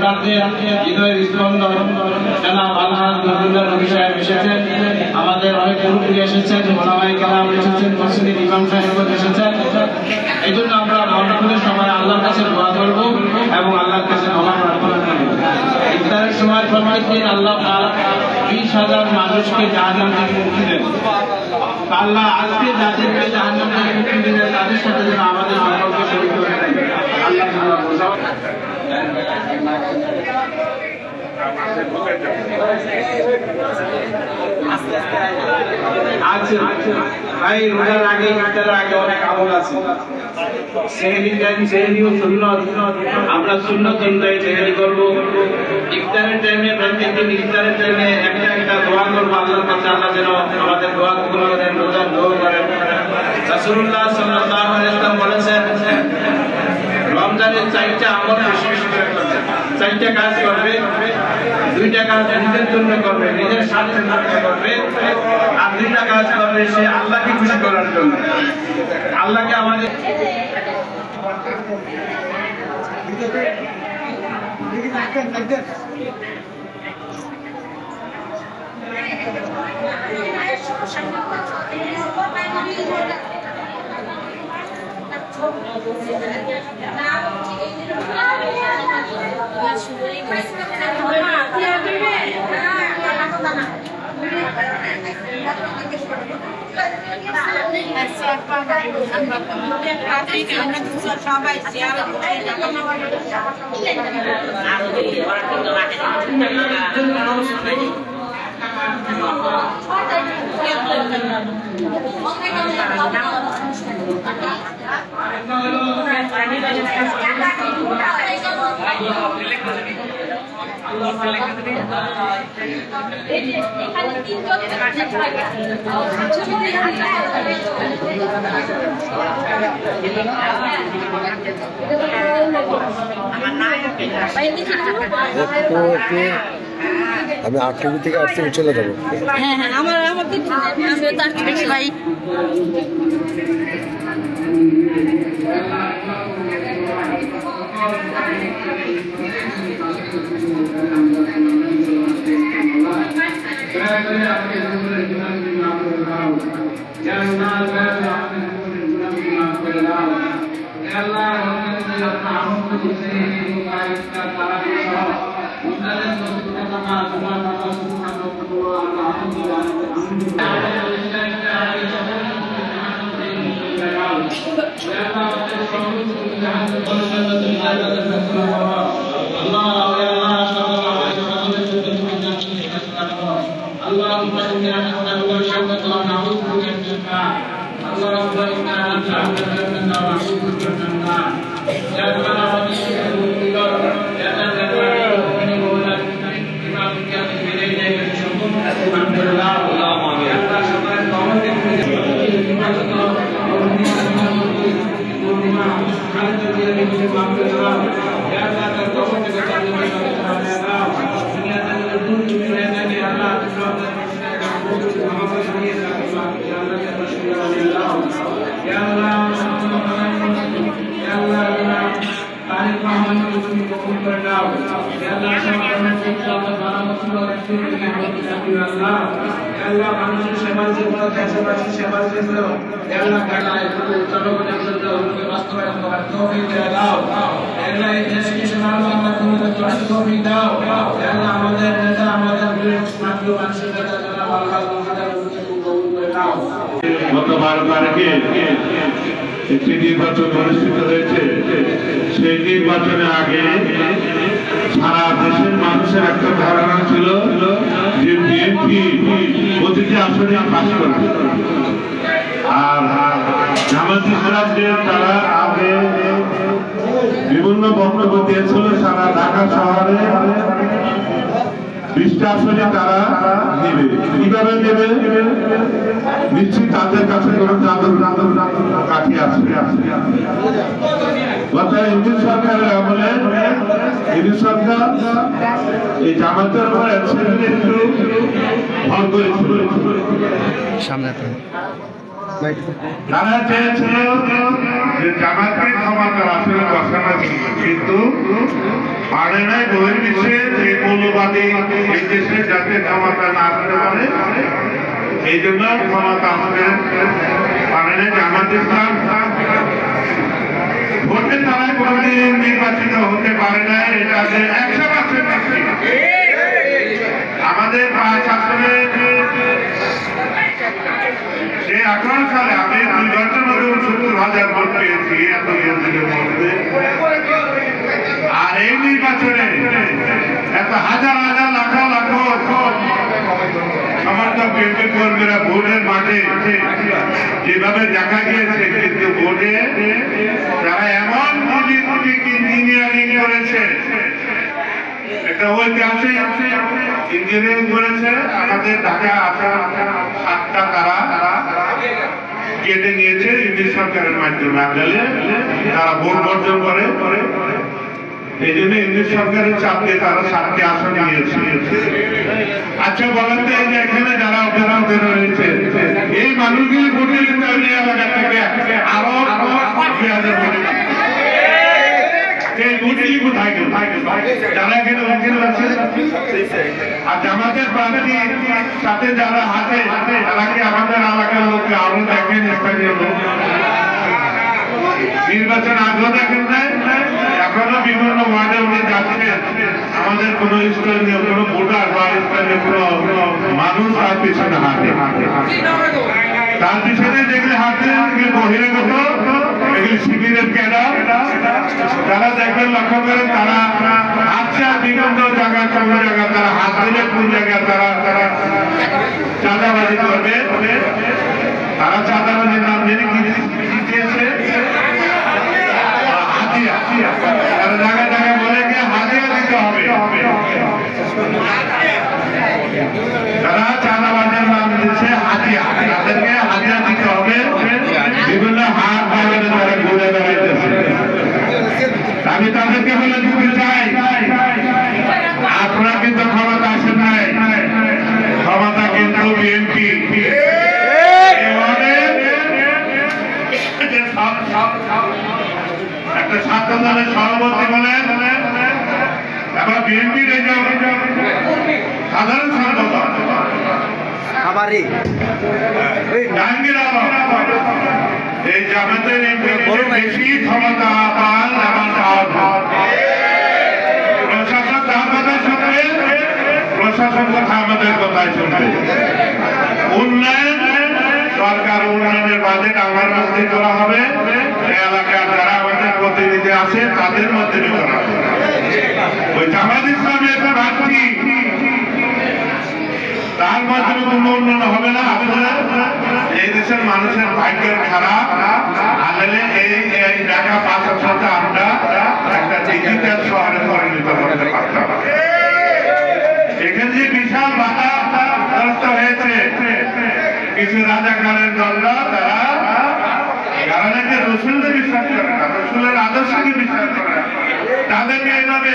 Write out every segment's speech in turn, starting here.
ভোটারদের হৃদয়ের স্পন্দন জনাব আলহাজ নজরুল্লাহ নবী সাহেব এসেছেন, আমাদের অনেক মুরব্বী এসেছেন, ওলামায়ে কেরাম এসেছেন, মসজিদের ইমাম সাহেব এসেছেন। এই জন্য আমরা মন খুলে সবাই আল্লাহর কাছে দোয়া করব এবং আল্লাহর কাছে ক্ষমা প্রার্থনা করব। ইফতারের সময় প্রত্যেকদিন আল্লাহ পাক 20,000 মানুষকে জাহান্নাম থেকে মুক্তি দেন। আল্লাহ আজকে যাদেরকে জাহান্নাম থেকে মুক্তি দিলেন তাদের সাথে যেন আমাদের সকলকে শরীক করে দেন। আল্লাহ তাআলা বোঝাও। আচ্ছা ভাই, রোজার আগে ইফতারের আগে অনেক আমল আছে। সেহরির টাইম সেহরিও সুন্নাত, আমরা সুন্নাত অনুযায়ী সেহরি করব। ইফতারের টাইমে প্রত্যেকদিন ইফতারের টাইমে একটা একটা দোয়া করব আল্লাহর কাছে, আল্লাহ যেন আমাদের দোয়া কবুল করেন, রোজার দোয়া করেন। রাসূলুল্লাহ সাল্লাল্লাহু আলাইহি ওয়াসাল্লাম বলেছেন রমজানের 4টা আমল বেশি বেশি করে করবেন। 4টা কাজ করবে, 2টা কাজ নিজের জন্য করবে, নিজের স্বার্থের জন্য করবে, আর 2টা কাজ করবে সে আল্লাহকে খুশি করার জন্য। আল্লাহকে আমাদের সবাই আমি 8 থেকে আসতে চলে যাবো। হ্যাঁ হ্যাঁ, আমার ভাই اللهم إنا نسألك الجنة ونعوذ بك من النار. اللهم إنا نسألك الجنة ونعوذ بك من النار. يا الله يا الحمد لله اللهم آمين. মানুষের সেবার যেগুলো দেশবাসীর সেবার যেগুলো আল্লাহ কাটায় জনগণের জন্য বাস্তবায়ন করার তৌফিক দাও। আল্লাহ এই দেশকে সেবার বাংলা করার তৌফিক দাও। আল্লাহ আমাদের নেতা আমাদের মাতৃ মানুষের নেতা জনাব আল্লাহ কবুল করে নাও। গত 12 তারিখে একটি নির্বাচন অনুষ্ঠিত হয়েছে। সেই নির্বাচনের আগে সারা দেশের মানুষের একটা ধারণা ছিল যে বিএনপি প্রতিটি আসনে পাস করবে, আর জামায়াতে ইসলামীদের তারা আগে বিভিন্ন বক্তব্য দিয়েছিল সারা ঢাকা শহরে 20টা আসনে তারা নেবে। কিভাবে নেবে? নিশ্চিত তাদের কাছে কোনো চাদর কাঠি আছে। ইংরেজ সরকারের আমলে ইংরেজ সরকার এই জামাতের উপর একটু ভর করেছিল। তারা চেয়েছিল যে জামাতকে ক্ষমতার আসলে বসানো কিন্তু পারে নাই বহির্বিশ্বের এই মৌলবাদী এই দেশে যাতে ক্ষমতা না আসতে পারে এই জন্য ক্ষমতা আসতে পারে নাই জামাত ইসলাম। ভোটে তারা কোনোদিন নির্বাচিত হতে পারে নাই, এটা যে 100% আমাদের 5 আসনে সেই 18 সালে আমি 2 ঘন্টার মধ্যে 70,000 ভোট পেয়েছি এত ভোটের মধ্যে। আর এই নির্বাচনে এত হাজার হাজার লাখ লাখ সমর্থক বিএনপি কর্মীরা ভোটের মাঠে যেভাবে দেখা গিয়েছে, কিন্তু ভোটে তারা এমন ইঞ্জিনিয়ারিং করেছে, একটা ঐতিহাসিক ইঞ্জিনিয়ারিং করেছে। আমাদের ঢাকা আসা 7টা তারা কেটে নিয়েছে ইংরেজ সরকারের মাধ্যমে, আনলে তারা ভোট বর্জন করে। এই জন্য ইংরেজ সরকারের চাপ দিয়ে তারা 7টি আসন নিয়েছে। আচ্ছা বলেন তো, এই যে এখানে যারা অপরাধ রয়েছে এই মানুষগুলি ভোটে দিতে হবে এলাকা থেকে আরো 2000 ভোট। এই ভোটগুলি কোথায় গেল? যারা এখানে অভিযোগ আছে আর জামাতের প্রার্থী সাথে যারা হাতে তারা কি আমাদের এলাকার লোককে আরো দেখেন? স্থানীয় লোক নির্বাচন আগেও দেখেন নাই, এখনো বিভিন্ন ওয়ার্ডে উনি যাচ্ছে। আমাদের কোন স্থানীয় কোন ভোটার বা স্থানীয় কোন মানুষ তার পিছনে হাঁটে, তার পিছনে যেগুলি হাঁটছে এগুলি বহিরাগত, এগুলি শিবিরের ক্যাডার। যারা দেখবেন লক্ষ্য করেন তারা হাঁটছে আর বিভিন্ন জায়গায় কোন জায়গায় তারা হাত দিলে কোন জায়গায় তারা চাঁদাবাজি করবে। তারা চাঁদাবাজির নাম জেনে কি দিয়েছে? তারা জায়গায় জায়গায় বলে গিয়ে হাজিরা দিতে হবে। তারা চাঁদাবাজির নাম দিচ্ছে হাজিরা, তাদেরকে হাজিরা দিতে হবে। বিভিন্ন হাট বাজারে তারা ঘুরে বেড়াইতেছে। আমি তাদেরকে বলে দিতে চাই, আপনারা কিন্তু ক্ষমতা আসেন নাই, ক্ষমতা কিন্তু বিএনপি। একটা ছাত্র দলের সভাপতি বলেন, এবার বিএনপির এই সাধারণ সম্পাদক জাহাঙ্গীর আলম এই জামাতের বেশি ক্ষমতা পান এবং প্রশাসন তার কথায় শুনবে, প্রশাসন কথা আমাদের কথায় শুনবে। উন্নয়ন সরকার উন্নয়নের বাজেট আমার মধ্যে করা হবে, এলাকার যারা আমাদের প্রতিনিধি আছে তাদের মধ্যে করা হবে। ওই জামাত ইসলামের প্রার্থী তার মাধ্যমে কোনো উন্নয়ন হবে না। আসলে এই দেশের মানুষের ভাগ্যের খারাপ, আসলে এই ঢাকা 5 বছরটা আমরা একটা ডিজিটাল শহরে পরিণত করতে পারতাম। এখানে যে বিশাল বাধা হয়েছে, কিছু রাজাকারের দলরা তারা নাকি রসুলকে বিশ্বাস করে না, রসুলের আদর্শকে বিশ্বাস করে না, তাদেরকে এইভাবে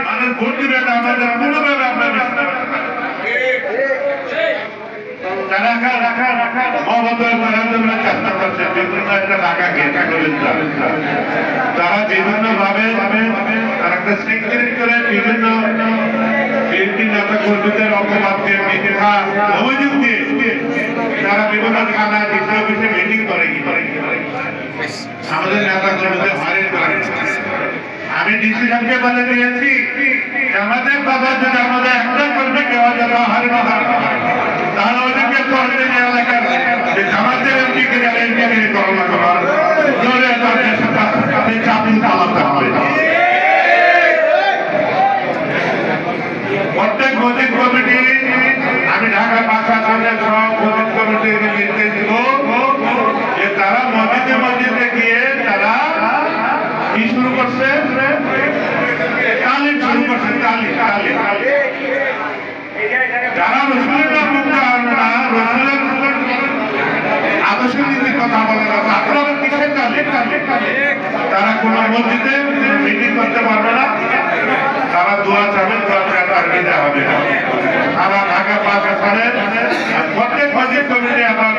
মানুষ ভোট দিবে না, আমাদের কোনোভাবে আমরা বিশ্বাস করি না। তারা বিভিন্ন ভাবে তারা একটা সিক্রেট করে বিভিন্ন বিএনপি নেতা কর্মীদের অপবাদ দিয়ে মিথ্যা অভিযোগ দিয়ে তারা বিভিন্ন থানা ডিসি অফিসে মিটিং করে আমাদের নেতা কর্মীদের হয়রানি করে। আমি ডিসি সাহেবকে বলে দিয়েছি আমাদের কথা যদি আমাদের একটা কর্মী দেওয়া যাবে হয়রানি তাহলে ওদেরকে করতে এলাকার যে জামাতের এমপিকে যারা এমপি করোনা করার জোরে তাদের সাথে চাপিন চালাতে হবে। প্রত্যেক মসজিদ কমিটি আমি ঢাকা 5 আসনের সব মসজিদ কমিটিকে নির্দেশ দিব যে তারা মসজিদে মসজিদে গিয়ে তারা কি শুরু করছে, তালিম শুরু করছে। তালিম যারা রসুলের নাম মুক্ত আনবে না, রসুলের আদর্শ নীতির কথা বলে না, আপনারা কিসের তালিম? তারা কোন মসজিদে মিটিং করতে পারবে না, তারা দোয়া চাবেন, দোয়া চায় তার বিদা হবে না। তারা ঢাকা 5 আসনের প্রত্যেক মসজিদ কমিটি আবার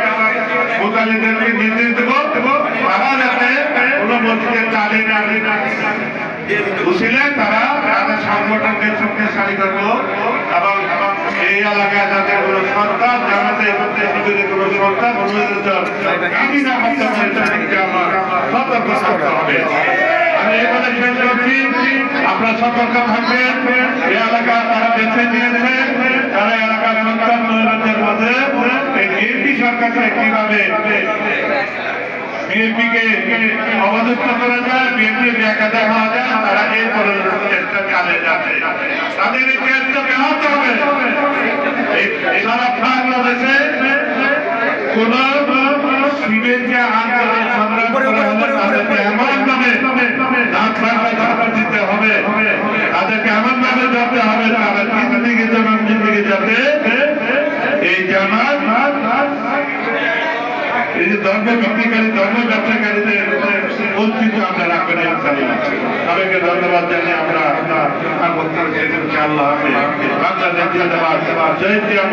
মুতালিদেরকে নির্দেশ দেবো তারা যাতে কোনো মসজিদের চালে না বুঝলে তারা তাদের সংগঠনকে শক্তিশালী করবো এবং এই এলাকায় যাতে কোনো সরকার জানাতে কোনো সরকার সতর্ক থাকতে হবে। আমি এই বলে শেষ করছি, আপনারা সতর্ক থাকবেন। এই এলাকা তারা বেছে নিয়েছে, তারা এলাকার সরকার নৈরাজ্যের মধ্যে এই বিএনপি সরকারকে কিভাবে বিএনপিকে অবদুষ্ট করা যায়, বিএনপির একা দেখা যায়, তারা এই চেষ্টা চালিয়ে যাচ্ছে। তাদের এই চেষ্টা ব্যাহত হবে। সারা বাংলাদেশে কোন শিবেরকে আন্দোলন সংগ্রাম করা হলে তাদেরকে এমনভাবে দিতে হবে, তাদেরকে এমনভাবে ধরতে হবে তারা জিন্দিগি জনম জিন্দিগি যাতে এই জামাত এই যে ধর্ম ভিত্তিকারী ধর্ম ব্যবসাকারীদের বঞ্চিত আমরা রাখবেন ইনশাআল্লাহ। সবাইকে ধন্যবাদ জানিয়ে আমরা বক্তব্য শেষ করছি। আল্লাহ হাফেজ। বাংলাদেশ জিন্দাবাদ। জয় শ্রী রাম।